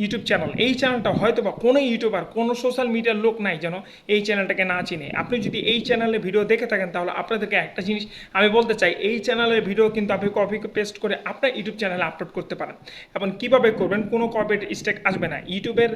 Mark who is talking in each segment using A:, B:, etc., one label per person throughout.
A: YouTube channel, এই চ্যানেলটা হয়তো বা কোনো ইউটিউবার, কোনো সোশ্যাল মিডিয়ার লোক নাই যেন এই চ্যানেলটাকে না চিনে। আপনি যদি এই চ্যানেলে ভিডিও দেখে থাকেন তাহলে আপনাদেরকে একটা জিনিস আমি বলতে চাই, এই চ্যানেলের ভিডিও কিন্তু আপনি কপি পেস্ট করে আপনার ইউটিউব চ্যানেলে আপলোড করতে পারেন। এবং কীভাবে করবেন, কোনো কপিরাইট স্ট্রাইক আসবে না। ইউটিউবের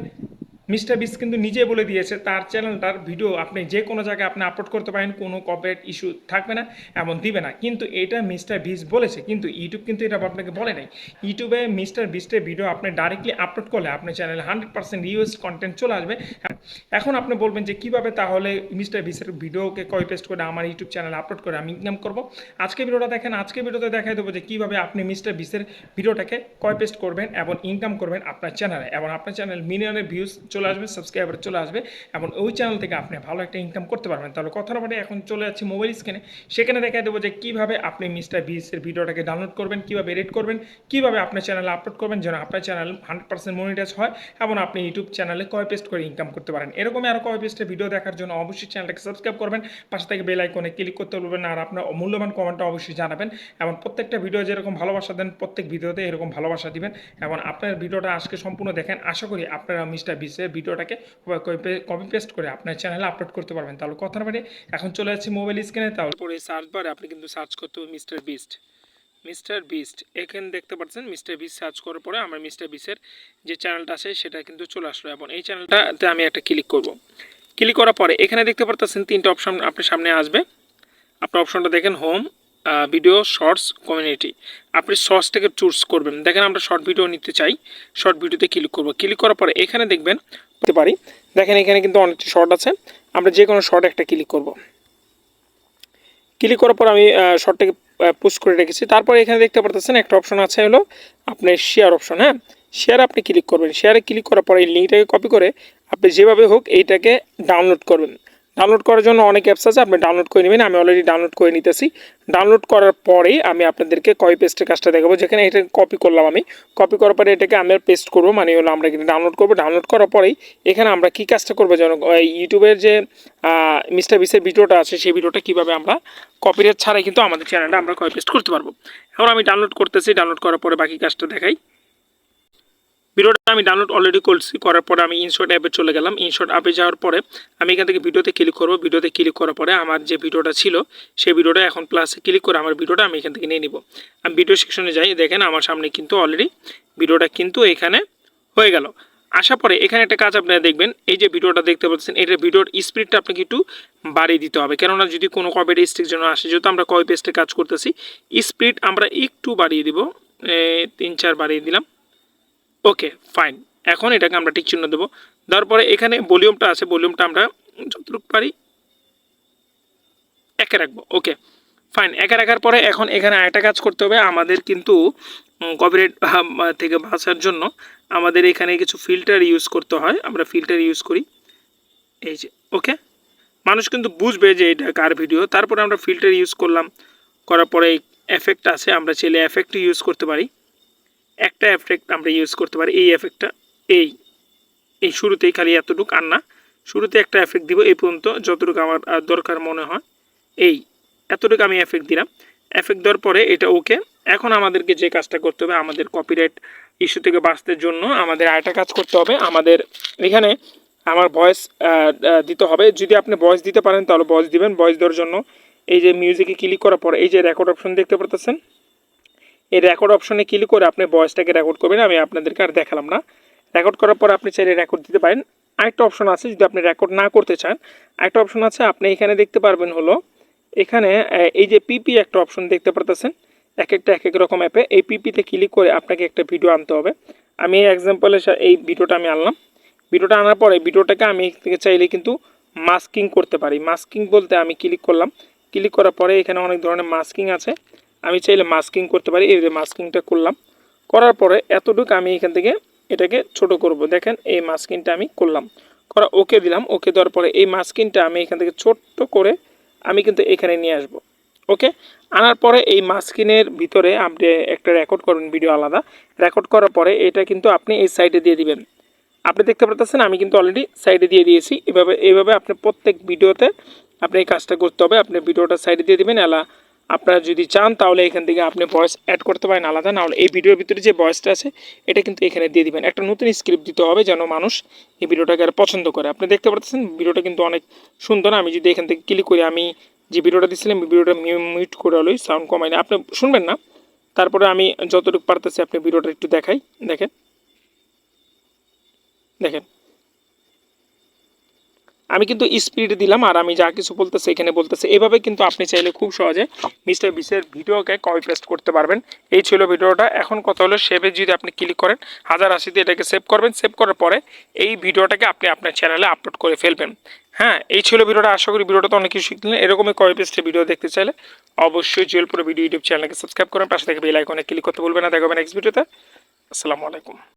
A: মিস্টার বিস কিন্তু নিজে বলে দিয়েছে তার চ্যানেলটার ভিডিও আপনি যে কোনো জায়গায় আপনি আপলোড করতে পারেন, কোনো কপিরাইট ইস্যু থাকবে না, এমন দিবে না। কিন্তু এটা মিস্টার বিস বলেছে, কিন্তু ইউটিউব কিন্তু এটা আপনাকে বলে নাই। ইউটিউবে মিস্টার বিস্টের ভিডিও আপনি ডাইরেক্টলি আপলোড করলে আপনার চ্যানেলে 100% ইউএস কন্টেন্ট চলে আসবে। এখন আপনি বলবেন যে কীভাবে তাহলে মিস্টার বিসের ভিডিওকে কপি পেস্ট করে আমার ইউটিউব চ্যানেলে আপলোড করে আমি ইনকাম করবো। আজকে ভিডিওটা দেখেন, আজকে ভিডিওতে দেখাই দেবো যে কীভাবে আপনি মিস্টার বিসের ভিডিওটাকে কপি পেস্ট করবেন এবং ইনকাম করবেন আপনার চ্যানেলে, এবং আপনার চ্যানেল মিলিয়নের ভিউজ চলে আসবে, সাবস্ক্রাইবার চলে আসবে, এবং ওই চ্যানেল থেকে আপনি ভালো একটা ইনকাম করতে পারবেন। তাহলে কথা বলে এখন চলে যাচ্ছি মোবাইল স্ক্রিনে, সেখানে দেখাই দেবো যে কীভাবে আপনি মিস্টার বিসের ভিডিওটাকে ডাউনলোড করবেন, কীভাবে এডিট করবেন, কীভাবে আপনার চ্যানেলে আপলোড করবেন যেন আপনার চ্যানেল 100% মনিটাইজ হয় এবং আপনি ইউটিউব চ্যানেলে কপি পেস্ট করে ইনকাম করতে পারেন। এরকমই আরও কপি পেস্টের ভিডিও দেখার জন্য অবশ্যই চ্যানেলটাকে সাবস্ক্রাইব করবেন, পাশে থেকে বেল আইকনে ক্লিক করতে বলবেন, আর আপনার মূল্যবান কমেন্টটা অবশ্যই জানাবেন, এবং প্রত্যেকটা ভিডিও যেরকম ভালোবাসা দেন প্রত্যেক ভিডিওতে এরকম ভালোবাসা দিবেন, এবং আপনার ভিডিওটা আজকে সম্পূর্ণ দেখেন। আশা করি আপনারা মিস্টার বিসের ভিডিওটাকে কপি পেস্ট করে আপনার চ্যানেলে আপলোড করতে পারবেন। তাহলে কথা বাড়ি এখন চলে যাচ্ছি মোবাইল স্ক্রিনে। তারপরে সার্চ বারে আপনি কিন্তু সার্চ করতে হবে মিস্টার বিস্ট। মিস্টার বিস্ট এখানে দেখতে পাচ্ছেন, মিস্টার বিস্ট সার্চ করার পরে আমার মিস্টার বিস্টের যে চ্যানেলটা আছে সেটা কিন্তু চলে আসলো, এবং এই চ্যানেলটাতে আমি একটা ক্লিক করব। ক্লিক করার পরে এখানে দেখতে পাচ্ছেন তিনটা অপশন আপনার সামনে আসবে। আপনার অপশনটা দেখেন হোম, ভিডিও, শর্টস, কমিউনিটি। আপনি শর্টসটাকে চুজ করবেন। দেখেন আমরা শর্ট ভিডিও নিতে চাই, শর্ট ভিডিওতে ক্লিক করব। ক্লিক করার পরে এখানে দেখবেন হতে পারি, দেখেন এখানে কিন্তু অনেকটি শর্ট আছে, আমরা যে কোনো শর্ট একটা ক্লিক করব। ক্লিক করার পর আমি শর্টটাকে পোস্ট করে রেখেছি। তারপরে এখানে দেখতে পাচ্ছেন একটা অপশন আছে হলো আপনার শেয়ার অপশন। হ্যাঁ, শেয়ার আপনি ক্লিক করবেন। শেয়ারে ক্লিক করার পরে এই লিঙ্কটাকে কপি করে আপনি যেভাবে হোক এইটাকে ডাউনলোড করবেন। ডাউনলোড করার জন্য অনেক অ্যাপস আছে, আপনি ডাউনলোড করে নেবেন। আমি অলরেডি ডাউনলোড করে নিতেছি। ডাউনলোড করার পরেই আমি আপনাদেরকে কপি পেস্টের কাজটা দেখাবো, যেখানে এটা কপি করলাম। আমি কপি করার পরে এটাকে আমি পেস্ট করবো, মানে হলো আমরা কিন্তু ডাউনলোড করবো। ডাউনলোড করার পরেই এখানে আমরা কী কাজটা করবো যেন ইউটিউবের যে মিস্টার বিসের ভিডিওটা আছে সেই ভিডিওটা কীভাবে আমরা কপিরাইট ছাড়াই কিন্তু আমাদের চ্যানেলটা আমরা কপি পেস্ট করতে পারবো। এখন আমি ডাউনলোড করতেছি। ডাউনলোড করার পরে বাকি কাজটা দেখাই। ভিডিওটা আমি ডাউনলোড অলরেডি করছি, করার পরে আমি ইনশট অ্যাপে চলে গেলাম। ইনশট অ্যাপে যাওয়ার পরে আমি এখান থেকে ভিডিওতে ক্লিক করবো। ভিডিওতে ক্লিক করার পরে আমার যে ভিডিওটা ছিল সেই ভিডিওটা এখন প্লাসে ক্লিক করে আমার ভিডিওটা আমি এখান থেকে নিয়ে নিব। আমি ভিডিও সেকশনে যাই, দেখেন আমার সামনে কিন্তু অলরেডি ভিডিওটা কিন্তু এখানে হয়ে গেল। আসার পরে এখানে একটা কাজ আপনারা দেখবেন, এই যে ভিডিওটা দেখতে পাচ্ছেন এটা ভিডিওর স্পিডটা আপনাকে একটু বাড়িয়ে দিতে হবে, কেননা যদি কোনো কপিরাইট স্ট্রাইক যেন আসে, যেহেতু আমরা কপি পেস্টে কাজ করতেছি স্পিড আমরা একটু বাড়িয়ে দিব, 3-4 বাড়িয়ে দিলাম। Okay fine. এখন এটাকে আমরা টিক চিহ্ন দেবো। দেওয়ার পরে এখানে ভলিউমটা আছে, ভলিউমটা আমরা যতটুকু পারি একে রাখবো। ওকে ফাইন, একে রাখার পরে এখন এখানে আরেকটা কাজ করতে হবে আমাদের, কিন্তু কপিরাইট থেকে বাঁচার জন্য আমাদের এখানে কিছু ফিল্টার ইউজ করতে হয়। আমরা ফিল্টার ইউজ করি, এই যে ওকে। মানুষ কিন্তু বুঝবে যে এটা কার ভিডিও। তারপরে আমরা ফিল্টার ইউজ করলাম, করার পরে এফেক্ট আছে, আমরা চাইলে এফেক্ট ইউজ করতে পারি। একটা এফেক্ট আমরা ইউজ করতে পারি, এই এফেক্টটা এই শুরুতেই, খালি এতটুকু আর না, শুরুতে একটা এফেক্ট দিব এই পর্যন্ত যতটুকু আমার দরকার মনে হয়, এই এতটুকু আমি এফেক্ট দিলাম। এফেক্ট দেওয়ার পরে এটা ওকে। এখন আমাদেরকে যে কাজটা করতে হবে, আমাদের কপিরাইট ইস্যু থেকে বাঁচতে জন্য আমাদের আরেকটা কাজ করতে হবে। আমাদের এখানে আমার ভয়েস দিতে হবে। যদি আপনি ভয়েস দিতে পারেন তাহলে ভয়েস দিবেন। ভয়েস দেওয়ার জন্য এই যে মিউজিকে ক্লিক করার পরে এই যে রেকর্ড অপশন দেখতে পারতেছেন, এই রেকর্ড অপশনে ক্লিক করে আপনি ভয়েসটাকে রেকর্ড করবেন। আমি আপনাদেরকে আর দেখালাম না। রেকর্ড করার পর আপনি চাইলে রেকর্ড দিতে পারেন। আরেকটা অপশন আছে, যদি আপনি রেকর্ড না করতে চান আরেকটা অপশন আছে, আপনি এখানে দেখতে পারবেন হলো এখানে এই যে পিপি একটা অপশন দেখতে পারতেছেন, এক একটা এক এক রকম অ্যাপে। এই পিপিতে ক্লিক করে আপনাকে একটা ভিডিও আনতে হবে। আমি এক্সাম্পলে এই ভিডিওটা আমি আনলাম। ভিডিওটা আনার পরে ভিডিওটাকে আমি থেকে চাইলে কিন্তু মাস্কিং করতে পারি। মাস্কিং বলতে আমি ক্লিক করলাম, ক্লিক করার পরে এখানে অনেক ধরনের মাস্কিং আছে, আমি চাইলে মাস্কিং করতে পারি। এই যে মাস্কিংটা করলাম, করার পরে এতটুকু আমি এখান থেকে এটাকে ছোট করব। দেখেন এই মাস্কিংটা আমি করলাম, করা ওকে দিলাম। ওকে দেওয়ার পরে এই মাস্কিংটা আমি এখান থেকে ছোট্ট করে আমি কিন্তু এখানে নিয়ে আসব। ওকে, আনার পরে এই মাস্কিনের ভিতরে আপনি একটা রেকর্ড করবেন ভিডিও আলাদা। রেকর্ড করার পরে এটা কিন্তু আপনি এই সাইডে দিয়ে দিবেন। আপনি দেখতে পাচ্ছেন আমি কিন্তু অলরেডি সাইডে দিয়ে দিয়েছি। এইভাবে আপনি প্রত্যেক ভিডিওতে আপনি এই কাজটা করতে হবে। আপনি ভিডিওটা সাইডে দিয়ে দিবেন, আপনারা যদি চান তাহলে এখান থেকে আপনি ভয়েস অ্যাড করতে পারেন আলাদা, না হলে এই ভিডিওর ভিতরে যে ভয়েসটা আছে এটা কিন্তু এখানে দিয়ে দিবেন। একটা নতুন স্ক্রিপ্ট দিতে হবে যেন মানুষ এই ভিডিওটাকে আর পছন্দ করে। আপনি দেখতে পাচ্ছেন ভিডিওটা কিন্তু অনেক সুন্দর। আমি যদি এখান থেকে ক্লিক করি, আমি যে ভিডিওটা দিচ্ছিলাম ভিডিওটা মিউট করে হলোই সাউন্ড কমাই না, আপনি শুনবেন না। তারপরে আমি যতটুকু পারতেছি আপনি ভিডিওটা একটু দেখাই, দেখেন দেখেন আমি কিন্তু স্পিড দিলাম আর আমি যা কিছু বলতেছি এখানে বলতেছে। এভাবে কিন্তু আপনি চাইলে খুব সহজে মিস্টার বিসের ভিডিওকে কপি পেস্ট করতে পারবেন। এই ছিল ভিডিওটা। এখন কথা হলো সেভে যদি আপনি ক্লিক করেন 1080 এটাকে সেভ করবেন। সেভ করার পরে এই ভিডিওটাকে আপনি আপনার চ্যানেলে আপলোড করে ফেলবেন। হ্যাঁ, এই ছিল ভিডিওটা। আশা করি ভিডিওটা তো অনেক কিছু শিখলেন। এরকমই কপি পেস্টের ভিডিও দেখতে চাইলে অবশ্যই জুয়েল প্রো ভিডিও ইউটিউব চ্যানেলকে সাবস্ক্রাইব করেন, পাশে থেকে বেল আইকনে ক্লিক করতে ভুলবেন না। দেখা হবে নেক্সট ভিডিওতে। আসসালামু আলাইকুম।